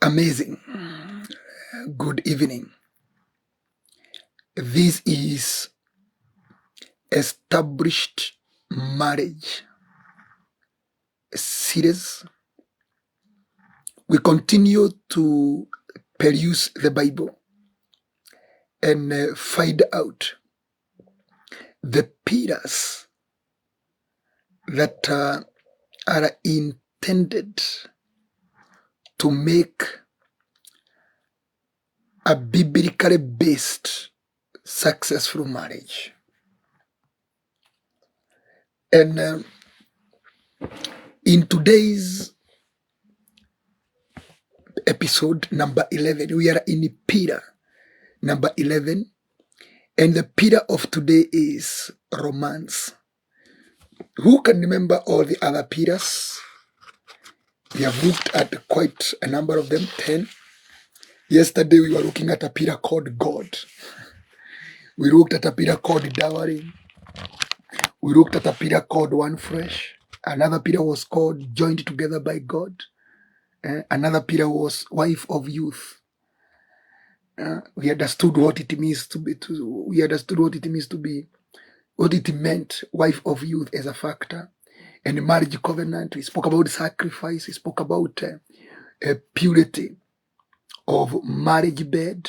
Amazing. Good evening. This is Established Marriage series. We continue to peruse the Bible and find out the pillars that are intended to make a biblically based successful marriage. And in today's episode number 11, we are in pillar number 11, and the pillar of today is romance. Who can remember all the other pillars? We have looked at quite a number of them, 10. Yesterday we were looking at a pillar called God. We looked at a pillar called dowry. We looked at a pillar called one flesh. Another pillar was called joined together by God. Another pillar was wife of youth. We understood what it means to be. We understood what it means to be. What it meant, wife of youth, as a factor. And the marriage covenant. We spoke about sacrifice. We spoke about purity of marriage bed.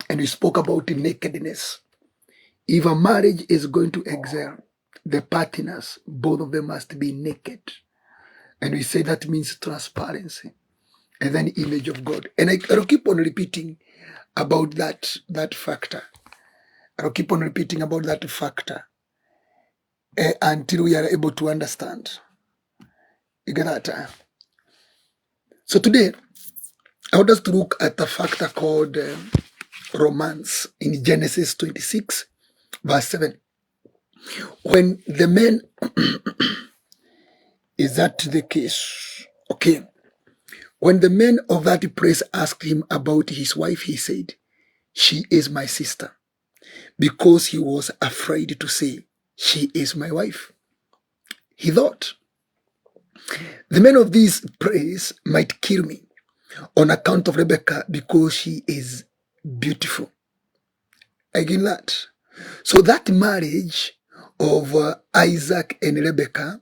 And we spoke about the nakedness. If a marriage is going to excel, the partners, both of them must be naked. And we say that means transparency and then image of God. And I'll keep on repeating about that factor. I'll keep on repeating about that factor until we are able to understand. You get that? So today, I want us to look at a factor called romance in Genesis 26, verse 7. When the men, is that the case? Okay. When the men of that place asked him about his wife, he said, "She is my sister," because he was afraid to say, "She is my wife." He thought, the men of this place might kill me on account of Rebecca because she is beautiful. Again that. So that marriage of Isaac and Rebecca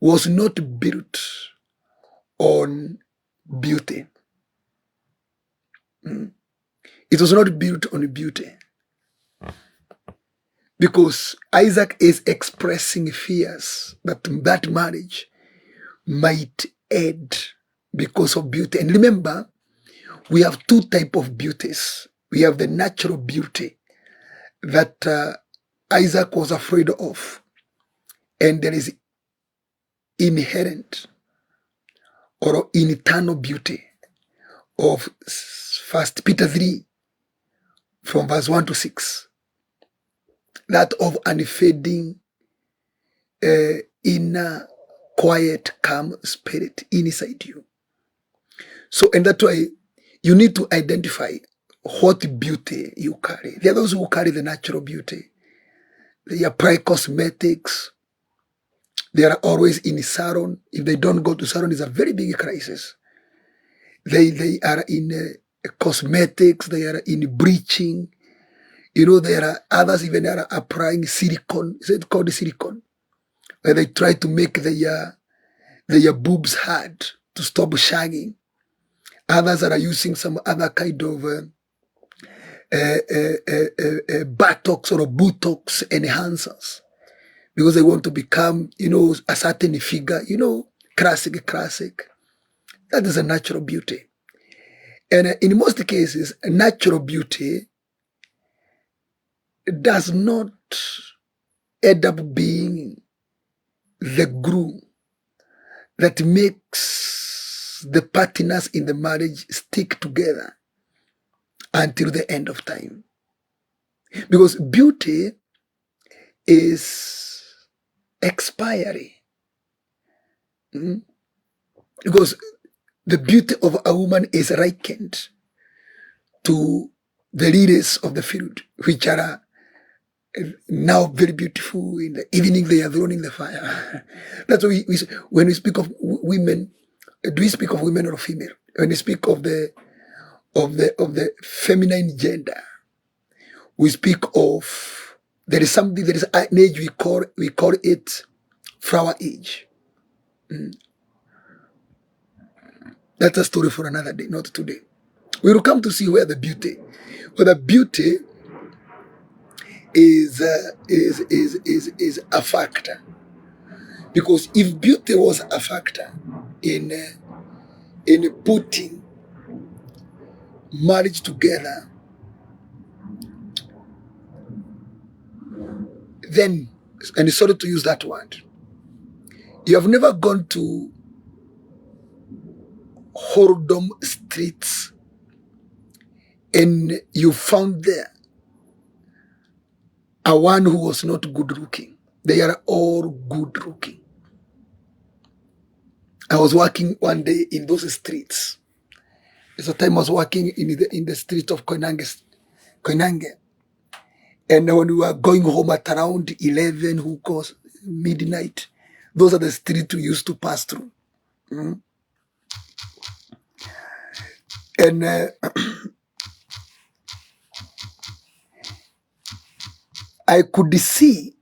was not built on beauty. It was not built on beauty. Because Isaac is expressing fears that that marriage might end because of beauty. And remember, we have two types of beauties. We have the natural beauty that Isaac was afraid of. And there is inherent or internal beauty of 1 Peter 3 from verse 1 to 6. That of unfading, inner, quiet, calm spirit inside you. So, and that's why you need to identify what beauty you carry. There are those who carry the natural beauty. They apply cosmetics. They are always in salon. If they don't go to salon, it's a very big crisis. They are in cosmetics. They are in bleaching. You know, there are others even that are applying silicone. Is it called silicone? Where they try to make their boobs hard to stop shagging. Others are using some other kind of Botox or Botox enhancers because they want to become, you know, a certain figure, you know, classic. That is a natural beauty. And in most cases, natural beauty does not end up being the glue that makes the partners in the marriage stick together until the end of time. Because beauty is expiry. Because the beauty of a woman is likened to the lilies of the field, which are now very beautiful. In the evening, they are thrown in the fire. That's why when we speak of women, do we speak of women or female? when we speak of the feminine gender, we speak of there is an age we call it flower age. That's a story for another day, not today. We will come to see whether beauty is a factor. Because if beauty was a factor in putting marriage together, then, and sorry to use that word, you have never gone to whoredom streets and you found there a one who was not good looking. They are all good looking. I was walking one day in those streets. It's a time I was walking in the street of Koinange. And when we were going home at around 11, who goes midnight, those are the streets we used to pass through. And I could see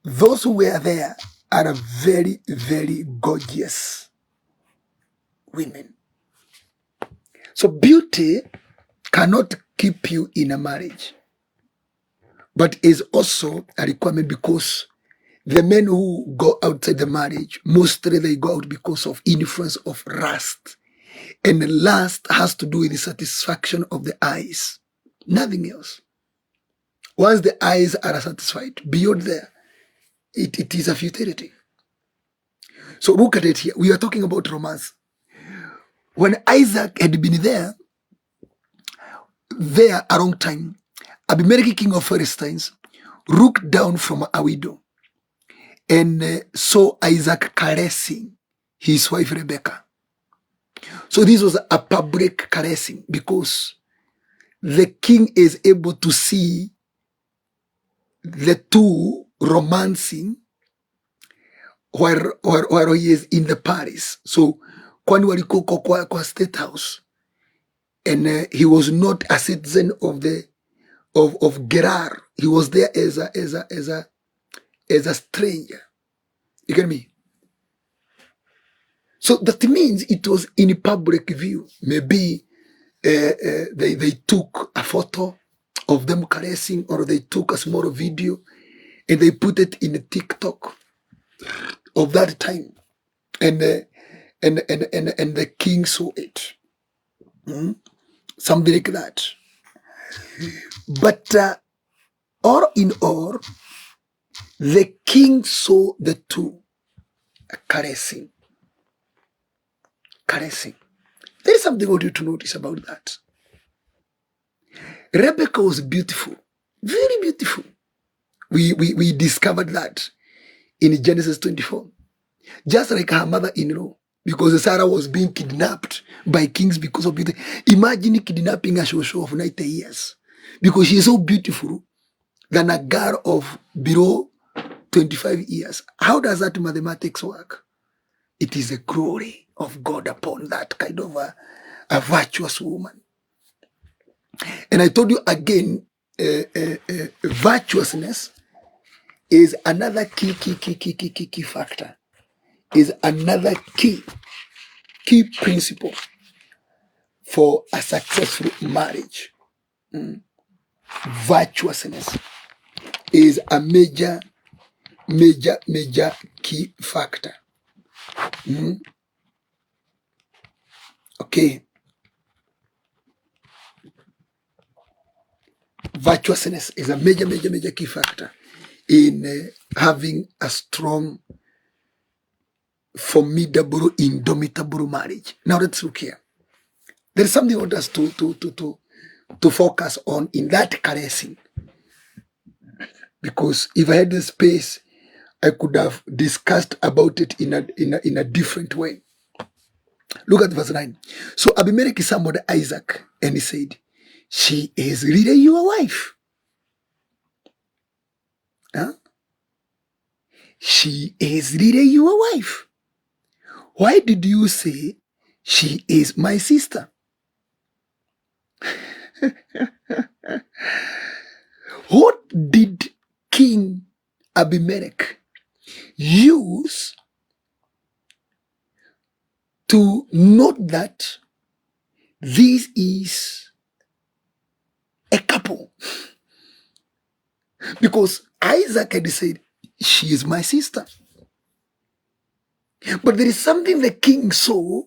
those who were there are very, very gorgeous women. So beauty cannot keep you in a marriage, but is also a requirement, because the men who go outside the marriage, mostly they go out because of influence of lust. And lust has to do with the satisfaction of the eyes, nothing else. Once the eyes are satisfied, beyond there, it is a futility. So look at it here. We are talking about romance. When Isaac had been there a long time, Abimelech, king of Philistines, looked down from a window and saw Isaac caressing his wife Rebekah. So this was a public caressing, because the king is able to see the two romancing while he is in the palace. So kwani walikuwa kwa state house, and he was not a citizen of Gerar. He was there as a stranger. You get me? So that means it was in public view. Maybe they took a photo of them caressing, or they took a small video and they put it in a TikTok of that time, and the king saw it, something like that. But all in all, the king saw the two caressing. There is something I want you to notice about that. Rebecca was beautiful, very beautiful. We discovered that in Genesis 24. Just like her mother-in-law, because Sarah was being kidnapped by kings because of beauty. Imagine kidnapping a shosho of 90 years because she is so beautiful than a girl of below 25 years. How does that mathematics work? It is a glory of God upon that kind of a virtuous woman. And I told you again, virtuousness is another key factor, is another key principle for a successful marriage. Virtuousness is a major key factor. Okay. Virtuousness is a major key factor in having a strong, formidable, indomitable marriage. Now let's look here. There is something I want us to focus on in that caressing. Because if I had the space, I could have discussed about it in a different way. Look at verse 9. So Abimelech summoned Isaac and he said, "She is really your wife." Huh? She is really your wife. Why did you say she is my sister. What did King Abimelech use to note that this is a couple? Because Isaac had said, she is my sister. But there is something the king saw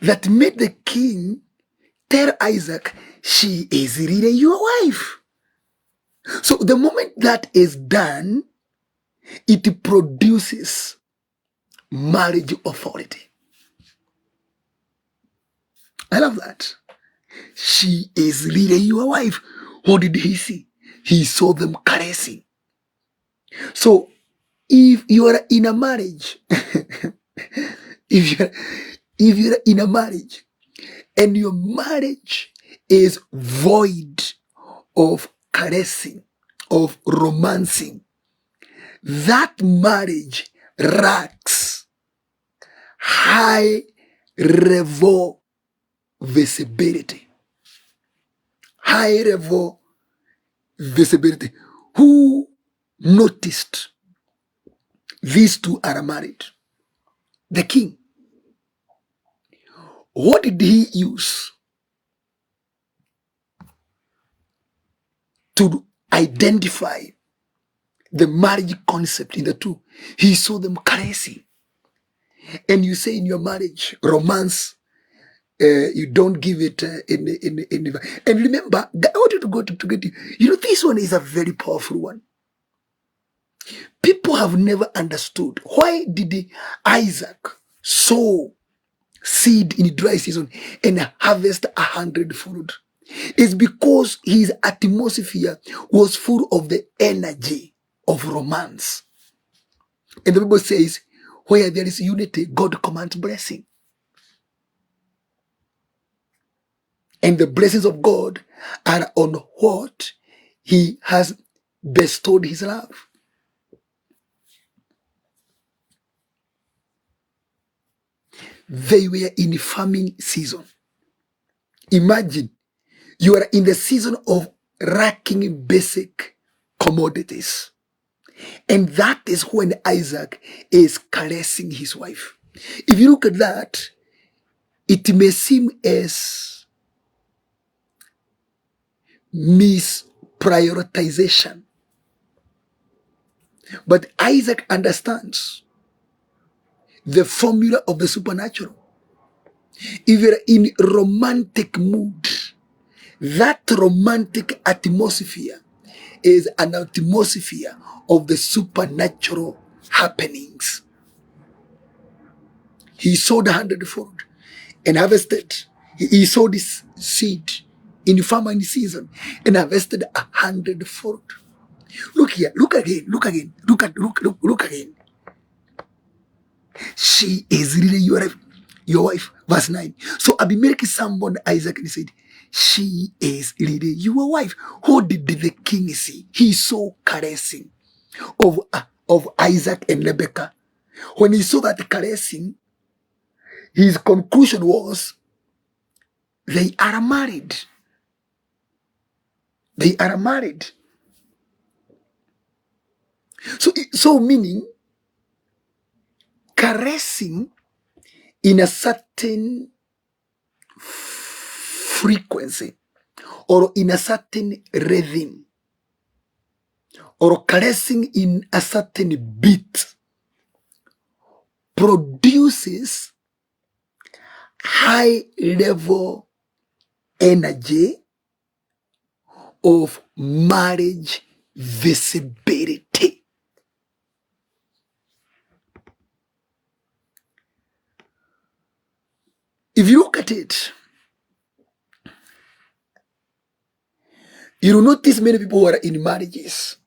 that made the king tell Isaac, she is really your wife. So the moment that is done, it produces marriage authority. I love that. She is really your wife. What did he see? He saw them caressing. So if you are in a marriage, if you're in a marriage and your marriage is void of caressing, of romancing, that marriage lacks high level visibility. High level visibility. Who noticed these two are married? The king. What did he use to identify the marriage concept in the two? He saw them caressing. And you say in your marriage, romance, you don't give it and remember, I want you to go to get you. This one is a very powerful one. People have never understood why did Isaac sow seed in dry season and harvest 100-fold. It's because his atmosphere was full of the energy of romance. And the Bible says, where there is unity, God commands blessing. And the blessings of God are on what he has bestowed his love. They were in farming season. Imagine you are in the season of racking basic commodities. And that is when Isaac is caressing his wife. If you look at that, it may seem as misprioritization. But Isaac understands the formula of the supernatural. If you're in romantic mood, that romantic atmosphere is an atmosphere of the supernatural happenings. He sowed 100-fold and harvested. He sowed this seed in farming season and harvested 100-fold. Look here, look again, look again, look again. She is really your wife. Verse 9. So Abimelech summoned Isaac and he said, she is really your wife. What did the king see? He saw caressing of Isaac and Rebekah. When he saw that caressing, his conclusion was, they are married. They are married. So meaning, caressing in a certain frequency or in a certain rhythm or caressing in a certain beat produces high level energy of marriage visibility. If you look at it, you will notice many people who are in marriages,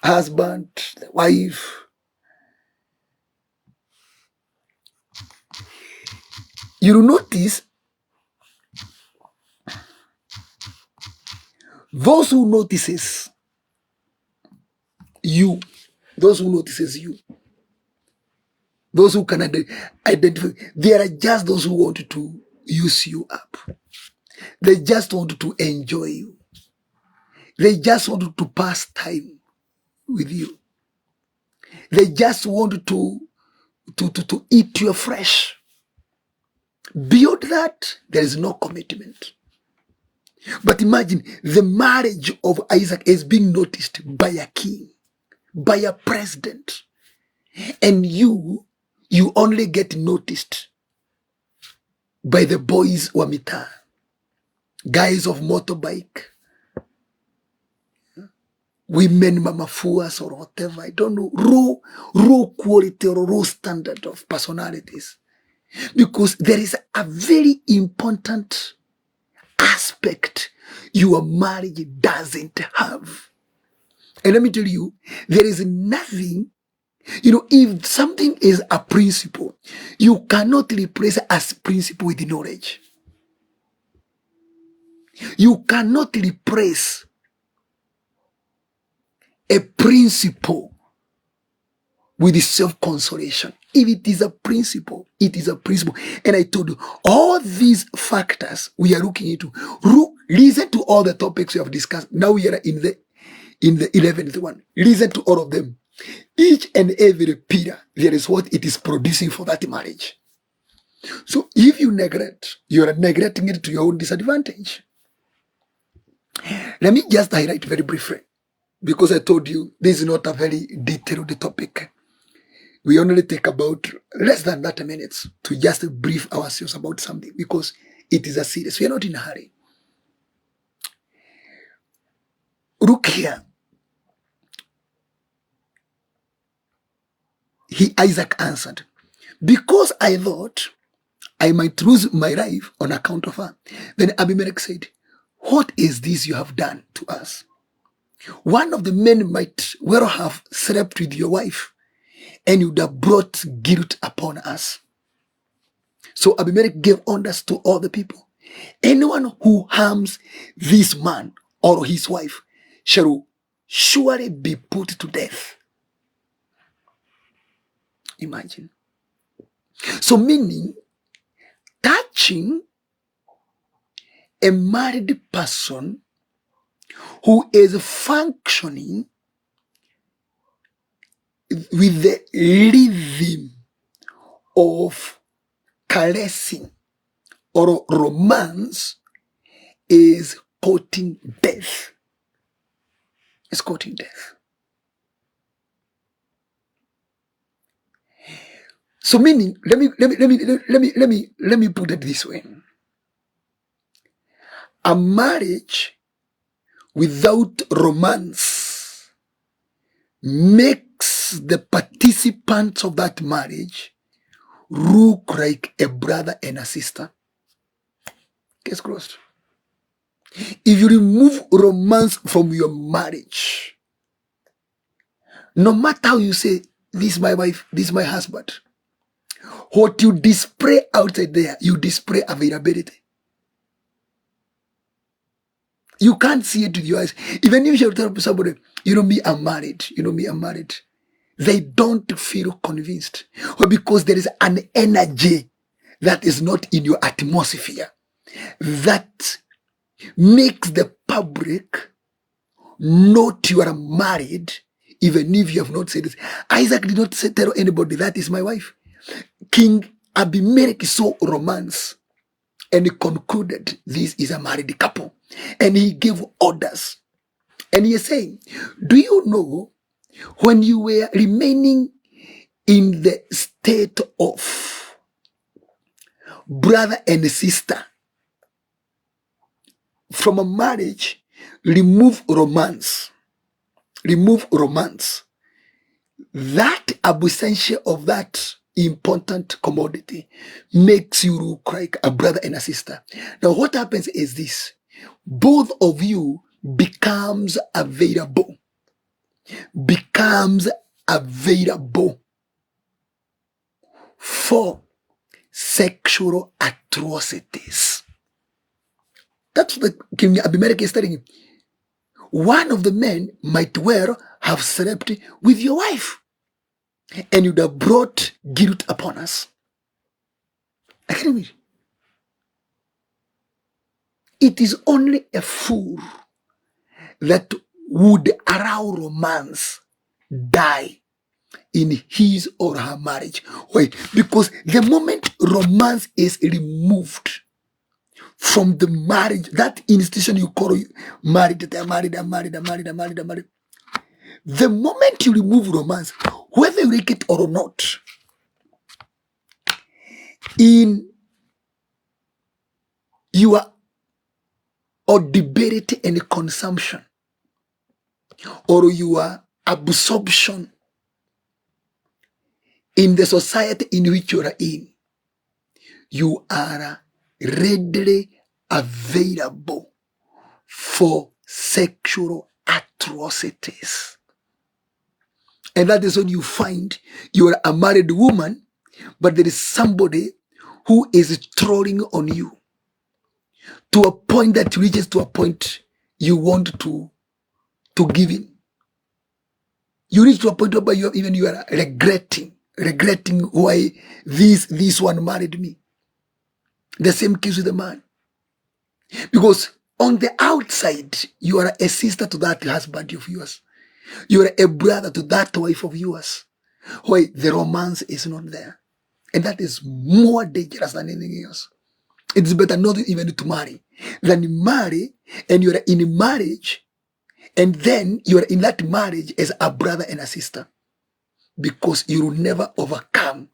husband, wife, you will notice those who notices you, Those who can identify. There are just those who want to use you up. They just want to enjoy you. They just want to pass time with you. They just want to eat you fresh. Beyond that, there is no commitment. But imagine the marriage of Isaac is being noticed by a king, by a president. And you only get noticed by the boys wa mitaa, guys of motorbike, women mamafuas or whatever. I don't know, raw quality or raw standard of personalities. Because there is a very important aspect your marriage doesn't have. And let me tell you, there is nothing, if something is a principle, you cannot replace as principle with knowledge. You cannot replace a principle with self-consolation. If it is a principle, it is a principle. And I told you, all these factors we are looking into. Listen to all the topics we have discussed. Now we are in the 11th one. Listen to all of them. Each and every pillar, there is what it is producing for that marriage. So if you neglect, you are neglecting it to your own disadvantage. Let me just highlight very briefly, because I told you this is not a very detailed topic. We only take about less than 30 minutes to just brief ourselves about something, because it is a serious. We are not in a hurry. Look here. Isaac answered, because I thought I might lose my life on account of her. Then Abimelech said, what is this you have done to us? One of the men might well have slept with your wife, and you would have brought guilt upon us. So Abimelech gave orders to all the people. Anyone who harms this man or his wife shall surely be put to death. Imagine. So meaning, touching a married person who is functioning with the rhythm of caressing or romance is courting death. It's courting death. So meaning, let me put it this way. A marriage without romance makes the participants of that marriage look like a brother and a sister. Case closed. If you remove romance from your marriage, no matter how you say, this is my wife, this is my husband, what you display outside there, you display availability. You can't see it with your eyes. Even if you tell somebody, me, I'm married. Me, I'm married. They don't feel convinced. Or because there is an energy that is not in your atmosphere that makes the public note you are married, even if you have not said it. Isaac did not tell anybody, that is my wife. King Abimelech saw romance and he concluded this is a married couple. And he gave orders. And he is saying, do you know, when you were remaining in the state of brother and sister, from a marriage, remove romance. Remove romance. That absence of that important commodity makes you look like a brother and a sister. Now what happens is this. Both of you becomes available for sexual atrocities. That's what King Abimelech is telling him. One of the men might well have slept with your wife. and you'd have brought guilt upon us. I can't read. It is only a fool that would allow romance die in his or her marriage. Why? Because the moment romance is removed from the marriage, that institution you call married, they're married, I'm married, I'm married, I'm married, I'm married. The moment you remove romance, whether you like it or not, in your audibility and consumption, or your absorption in the society in which you are in, you are readily available for sexual atrocities. And that is when you find you are a married woman, but there is somebody who is trolling on you to a point that reaches to a point you want to give in. You reach to a point where you are regretting why this one married me. The same case with the man. Because on the outside, you are a sister to that husband of yours. You are a brother to that wife of yours. Why? The romance is not there. And that is more dangerous than anything else. It's better not even to marry than marry and you are in marriage and then you are in that marriage as a brother and a sister, because you will never overcome.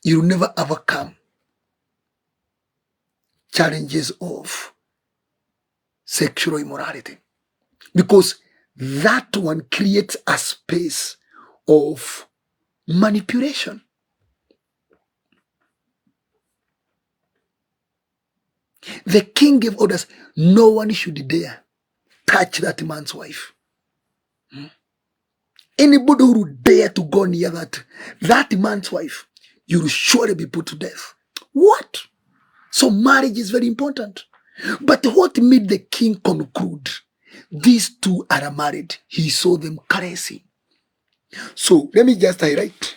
You will never overcome challenges of sexual immorality, because that one creates a space of manipulation. The king gave orders, no one should dare touch that man's wife. Anybody who would dare to go near that man's wife, you will surely be put to death. What? So marriage is very important. But what made the king conclude these two are married? He saw them caressing. So let me just highlight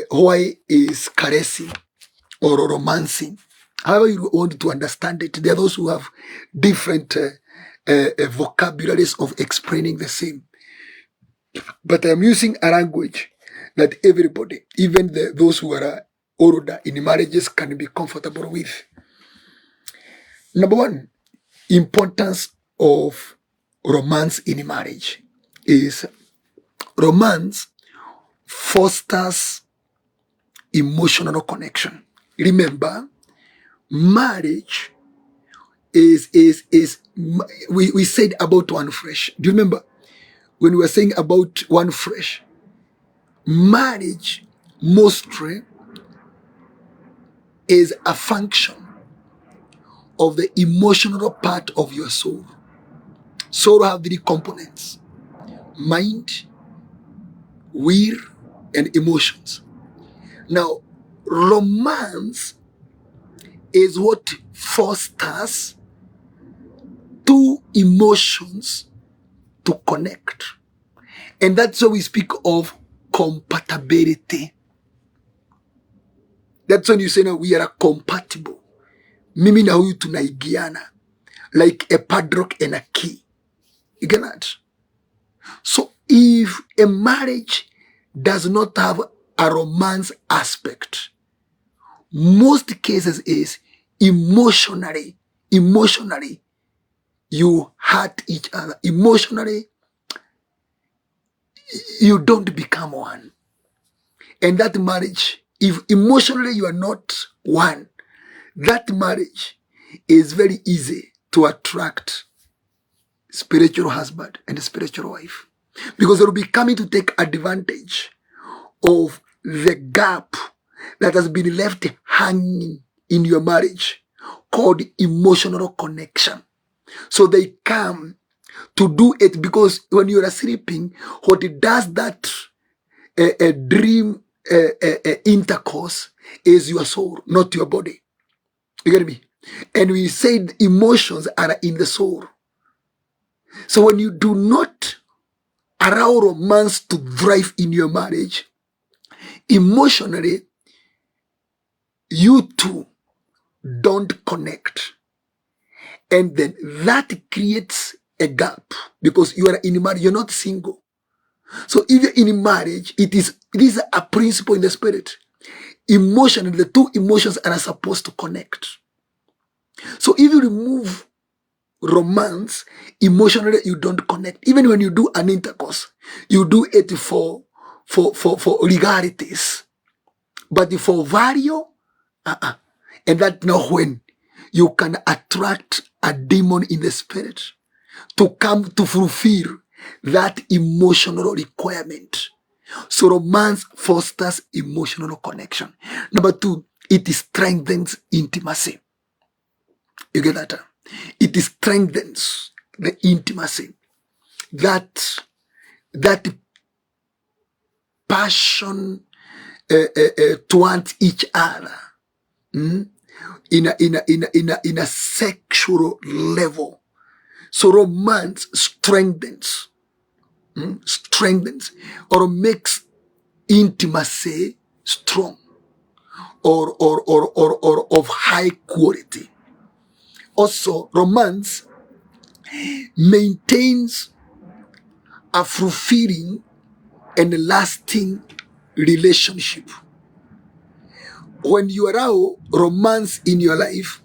why is caressing or romancing. However you want to understand it, there are those who have different vocabularies of explaining the same. But I'm using a language that everybody, even those who are older in marriages, can be comfortable with. Number one, importance of romance in marriage is romance fosters emotional connection. Remember, marriage is we said about one flesh. Do you remember when we were saying about one flesh? Marriage mostly is a function of the emotional part of your soul. Soul have 3 components: mind, will, and emotions. Now, romance is what fosters 2 emotions to connect. And that's why we speak of compatibility. That's when you say, no, we are compatible. Mimi na huyu tunaigiana, like a padlock and a key. You get that? So if a marriage does not have a romance aspect, most cases is emotionally you hurt each other. Emotionally, you don't become one. And that marriage, if emotionally you are not one, that marriage is very easy to attract spiritual husband and spiritual wife, because they will be coming to take advantage of the gap that has been left hanging in your marriage, called emotional connection. So they come to do it, because when you are sleeping, what it does that dream intercourse is your soul, not your body. You get me? And we said emotions are in the soul. So when you do not allow romance to thrive in your marriage, emotionally, you two don't connect. And then that creates a gap because you are in marriage, you're not single. So if you're in marriage, it is a principle in the spirit. Emotionally, the two emotions are supposed to connect. So if you remove romance, emotionally you don't connect. Even when you do an intercourse, you do it for legalities, but for value, and that's not when you can attract a demon in the spirit to come to fulfill that emotional requirement. So romance fosters emotional connection. Number two, it strengthens intimacy. You get that? It strengthens the intimacy, that passion towards each other, in a sexual level. So romance strengthens or makes intimacy strong or of high quality. Also, romance maintains a fulfilling and lasting relationship. When you allow romance in your life,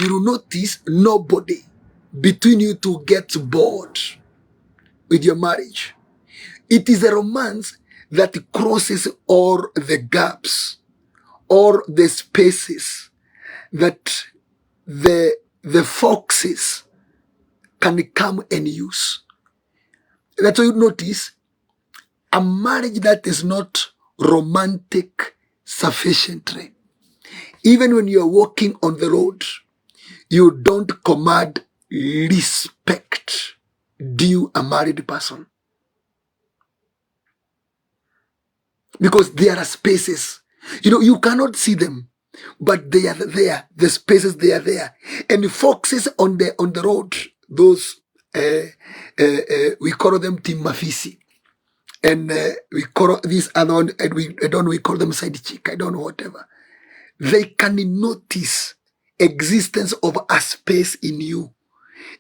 you will notice nobody between you two gets bored with your marriage. It is a romance that crosses all the gaps or the spaces that the foxes can come and use. That's why you notice a marriage that is not romantic sufficiently. Even when you're walking on the road, you don't command respect due a married person. Because there are spaces. You cannot see them, but they are there. The spaces, they are there. And the foxes on the road, those, we call them Timafisi. And we call these other one, and we call them side chick. I don't know, whatever. They can notice existence of a space in you.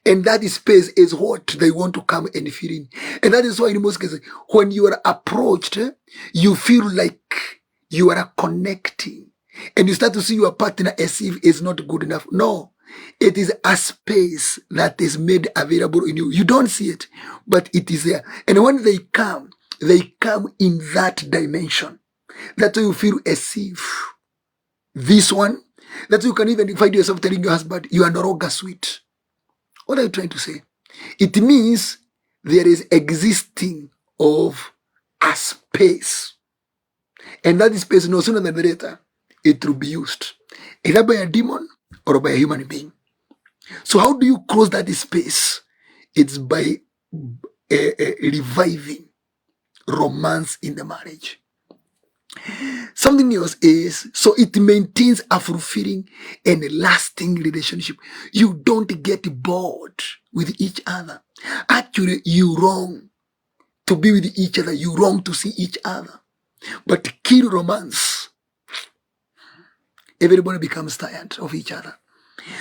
And that space is what they want to come and fill in. And that is why in most cases, when you are approached, you feel like you are connecting. And you start to see your partner as if it's not good enough. No, it is a space that is made available in you. You don't see it, but it is there. And when they come in that dimension. That's why you feel as if this one, that you can even find yourself telling your husband, you are no longer sweet. What are you trying to say? It means there is existing of a space. And that space, no sooner than later, it will be used. Either by a demon or by a human being. So how do you close that space? It's by reviving romance in the marriage. Something else is, so it maintains a fulfilling and a lasting relationship. You don't get bored with each other. Actually, you wrong to be with each other. You wrong to see each other. But kill romance, everybody becomes tired of each other.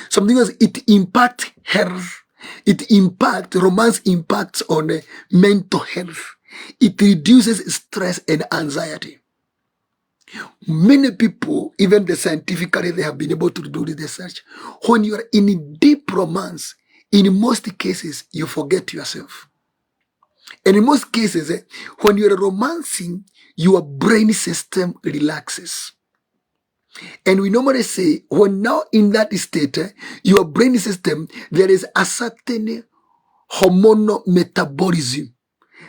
Something else, it impacts health. Romance impacts on mental health. It reduces stress and anxiety. Many people, even scientifically, they have been able to do the research. When you are in deep romance, in most cases, you forget yourself. And in most cases, when you are romancing, your brain system relaxes. And we normally say, when now in that state, your brain system, there is a certain hormonal metabolism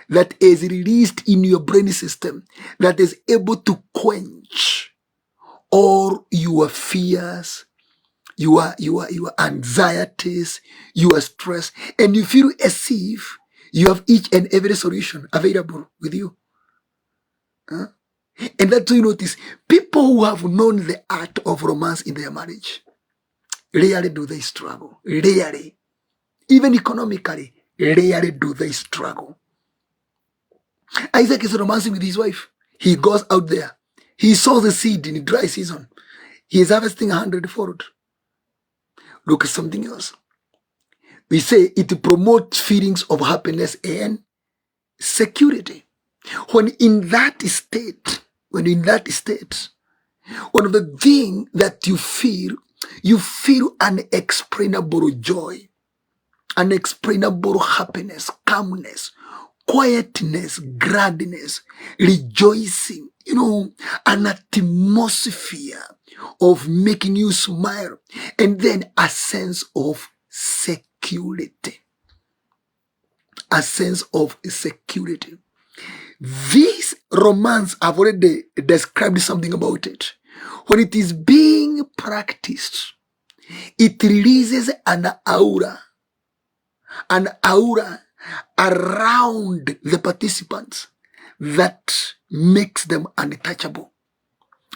that is released in your brain system that is able to quench all your fears, your anxieties, your stress, and you feel as if you have each and every solution available with you. And that's why you notice people who have known the art of romance in their marriage, rarely do they struggle. Rarely. Even economically, rarely do they struggle. Isaac is romancing with his wife. He goes out there. He sows the seed in the dry season. He is harvesting 100-fold. Look at something else. We say it promotes feelings of happiness and security. When in that state, one of the things that you feel unexplainable joy, unexplainable happiness, calmness, quietness, gladness, rejoicing, an atmosphere of making you smile, and then a sense of security. A sense of security. This romance, I've already described something about it. When it is being practiced, it releases an aura around the participants that makes them untouchable.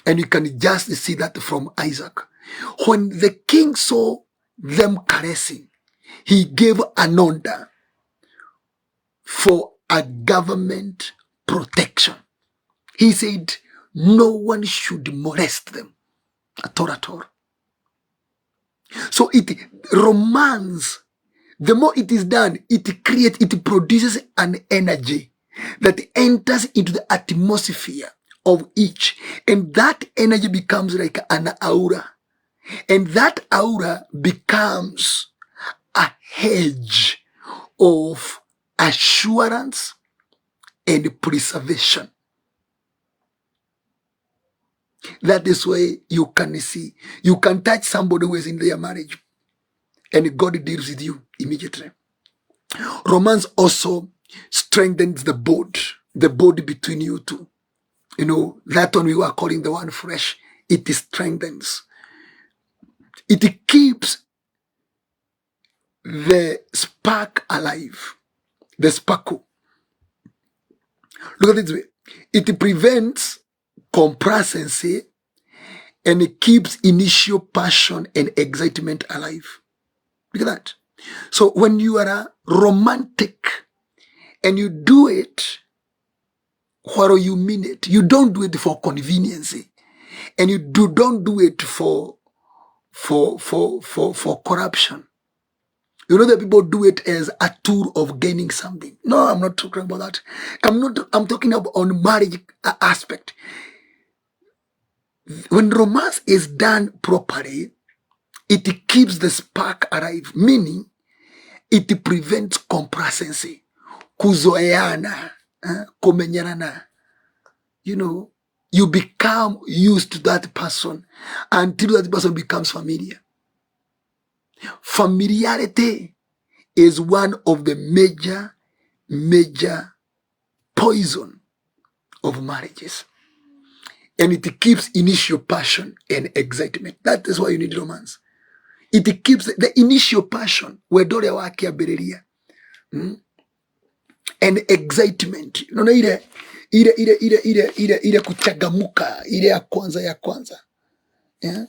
And you can just see that from Isaac. When the king saw them caressing, he gave an order for a government protection. He said no one should molest them at all. So romance, the more it is done, it produces an energy that enters into the atmosphere of each. And that energy becomes like an aura. And that aura becomes a hedge of assurance and preservation. That is why you can see, you can touch somebody who is in their marriage and God deals with you immediately. Romance also strengthens the bond between you two. That one we were calling the one fresh. It strengthens. It keeps the spark alive. The sparkle. Look at it this way. It prevents complacency and it keeps initial passion and excitement alive. Look at that. So when you are a romantic and you do it while you mean it, you don't do it for convenience, and you don't do it for corruption. That people do it as a tool of gaining something. No, I'm not talking about that. I'm talking about on marriage aspect. When romance is done properly, it keeps the spark alive, meaning it prevents complacency, kuzoeana, kumenyana. You become used to that person until that person becomes familiar. Familiarity is one of the major poison of marriages. And it keeps initial passion and excitement. That is why you need romance. It keeps the initial passion, and excitement. Ile kuchagamuka, ile ya kwanza. Yeah?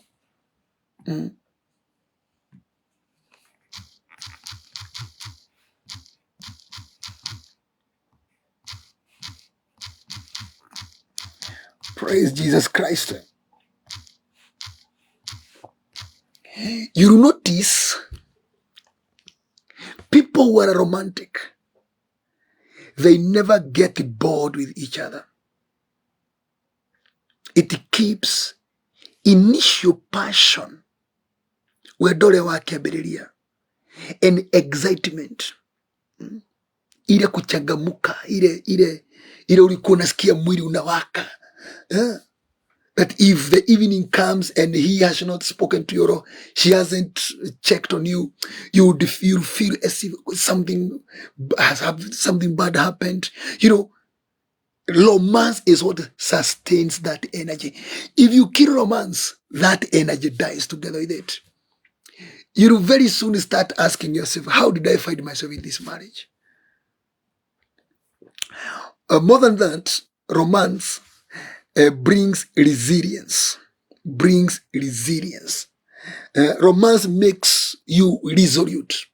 Praise Jesus Christ. You notice people who are romantic, they never get bored with each other. It keeps initial passion and excitement. Ile kuchagamuka, ile ulikuwa unasikia mwili unawaka. That if the evening comes and he has not spoken to you or she hasn't checked on you, you'll feel as if something bad happened. Romance is what sustains that energy. If you kill romance, that energy dies together with it. You'll very soon start asking yourself, how did I find myself in this marriage? More than that, romance brings resilience. Romance makes you resolute,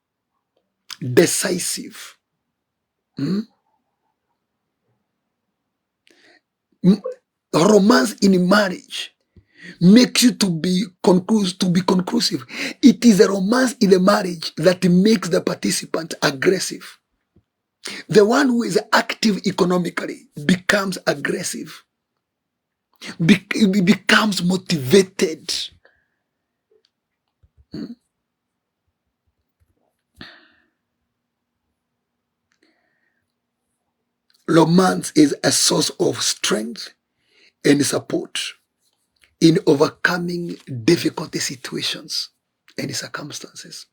decisive. Romance in marriage makes you to be conclusive. It is a romance in the marriage that makes the participant aggressive. The one who is active economically becomes aggressive, becomes motivated. Romance is a source of strength and support in overcoming difficult situations and circumstances.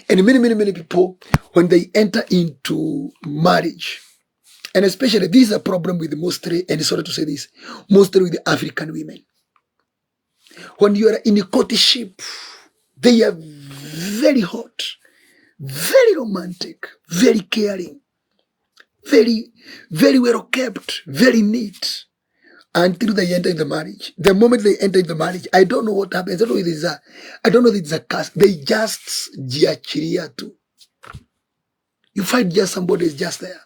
And many people, when they enter into marriage, and especially this is a problem with mostly, and sorry to say this, mostly with the African women. When you are in a courtship, they are very hot, very romantic, very caring, very well kept, very neat, until they enter in the marriage. The moment they enter in the marriage, I don't know what happens. I don't know if it's a curse. They just jiachiria too. You find just somebody is just there.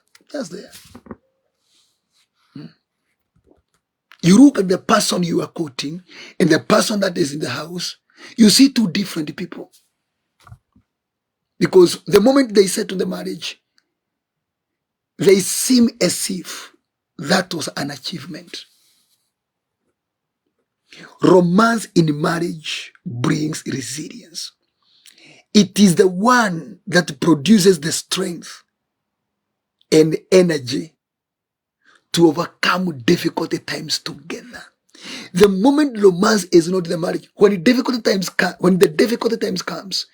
You look at the person you are courting and the person that is in the house, you see two different people. Because the moment they settle the marriage, they seem as if that was an achievement. Romance in marriage brings resilience. It is the one that produces the strength and energy to overcome difficult times together. The moment romance is not in the marriage, when the difficult times comes,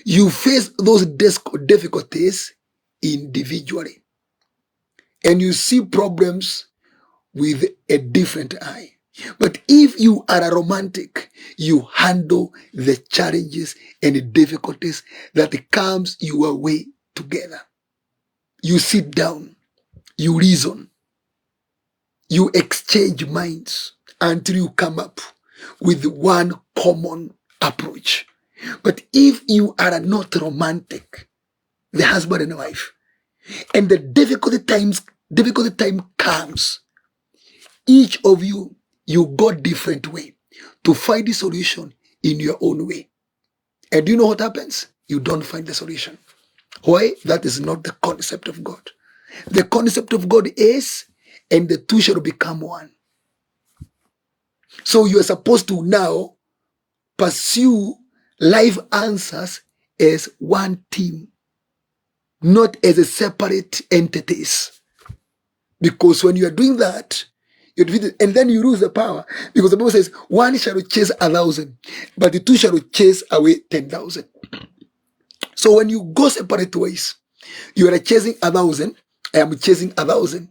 you face those difficulties individually, and you see problems with a different eye. But if you are a romantic, you handle the challenges and the difficulties that comes your way together. You sit down, you reason, you exchange minds until you come up with one common approach. But if you are not romantic, the husband and wife, and the difficult time comes, each of you go different way to find the solution in your own way. And do you know what happens? You don't find the solution. Why? That is not the concept of God. The concept of God is, and the two shall become one. So you are supposed to now pursue life answers as one team, not as a separate entities. Because when you are doing that, you're defeated, and then you lose the power. Because the Bible says, one shall chase 1,000, but the two shall chase away 10,000. So when you go separate ways, you are chasing 1,000, I am chasing 1,000.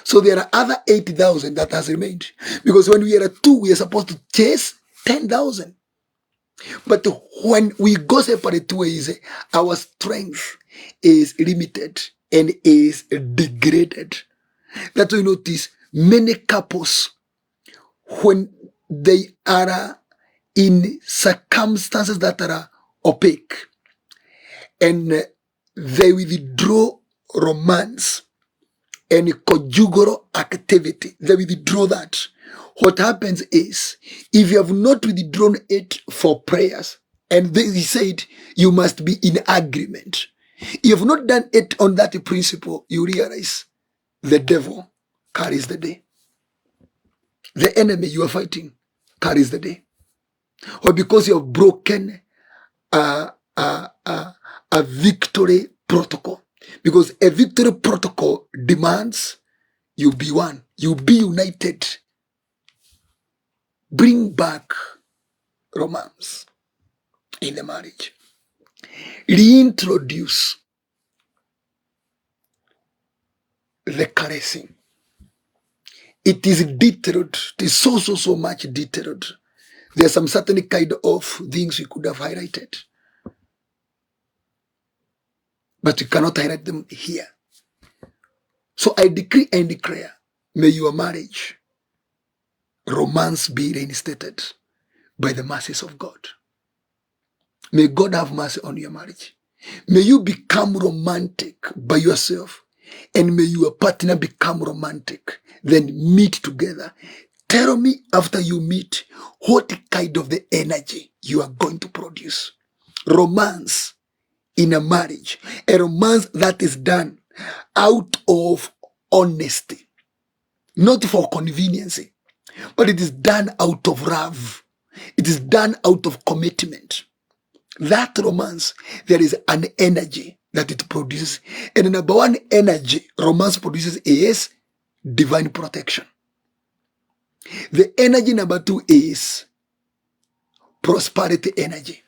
So there are other 80,000 that has remained. Because when we are two, we are supposed to chase 10,000. But when we go separate ways, our strength is limited and is degraded. That's why you notice many couples, when they are in circumstances that are opaque and they withdraw romance and conjugal activity, they withdraw that. What happens is, if you have not withdrawn it for prayers, and he said you must be in agreement, you have not done it on that principle, you realize the devil carries the day. The enemy you are fighting carries the day. Or because you have broken a victory protocol. Because a victory protocol demands you be one, you be united. Bring back romance in the marriage. Reintroduce the caressing. It is deterred. It is so much deterred. There are some certain kind of things we could have highlighted, but we cannot highlight them here. So I decree and declare, may your marriage, romance be reinstated by the mercies of God. May God have mercy on your marriage. May you become romantic by yourself and may your partner become romantic. Then meet together. Tell me after you meet what kind of the energy you are going to produce. Romance in a marriage, a romance that is done out of honesty, not for convenience, but it is done out of love. It is done out of commitment. That romance, there is an energy that it produces. And the number one energy romance produces is divine protection. The energy number two is prosperity energy.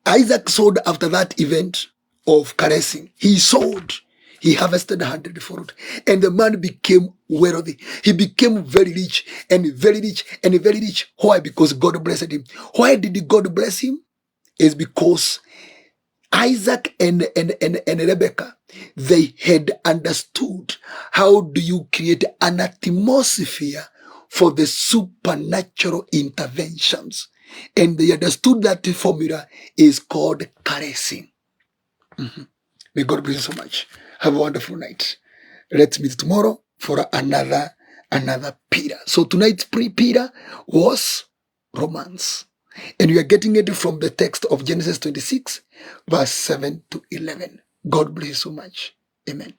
Isaac sowed after that event of caressing. He sowed. He harvested 100-fold. And the man became wealthy. He became very rich and very rich and very rich. Why? Because God blessed him. Why did God bless him? It's because Isaac and Rebecca, they had understood how do you create an atmosphere for the supernatural interventions. And they understood that the formula is called caressing. May God bless you so much. Have a wonderful night. Let's meet tomorrow for another Peter. So tonight's pre-Peter was romance. And we are getting it from the text of Genesis 26, verse 7 to 11. God bless you so much. Amen.